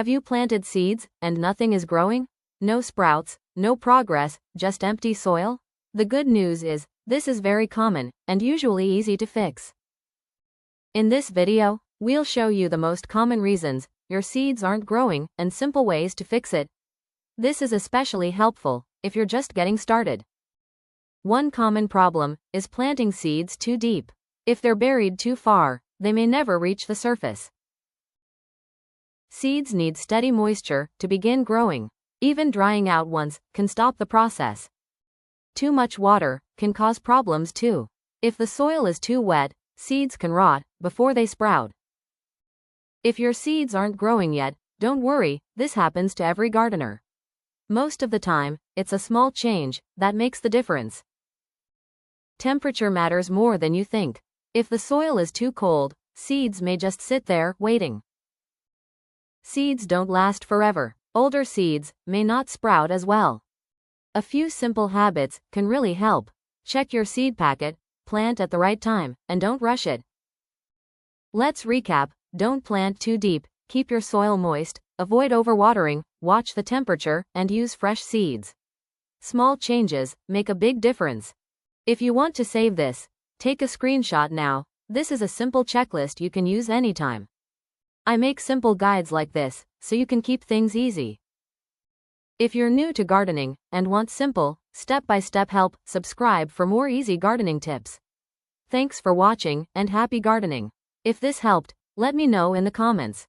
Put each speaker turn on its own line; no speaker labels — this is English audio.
Have you planted seeds and nothing is growing? No sprouts, no progress, just empty soil? The good news is, this is very common and usually easy to fix. In this video, we'll show you the most common reasons your seeds aren't growing and simple ways to fix it. This is especially helpful if you're just getting started. One common problem is planting seeds too deep. If they're buried too far, they may never reach the surface. Seeds need steady moisture to begin growing. Even drying out once can stop the process. Too much water can cause problems too. If the soil is too wet, seeds can rot before they sprout. If your seeds aren't growing yet, don't worry, this happens to every gardener. Most of the time, it's a small change that makes the difference. Temperature matters more than you think. If the soil is too cold, seeds may just sit there waiting. Seeds don't last forever. Older seeds may not sprout as well. A few simple habits can really help. Check your seed packet, plant at the right time, and don't rush it. Let's recap. Don't plant too deep, keep your soil moist, avoid overwatering, watch the temperature, and use fresh seeds. Small changes make a big difference. If you want to save this, take a screenshot now. This is a simple checklist you can use anytime. I make simple guides like this, so you can keep things easy. If you're new to gardening and want simple, step-by-step help, subscribe for more easy gardening tips. Thanks for watching and happy gardening. If this helped, let me know in the comments.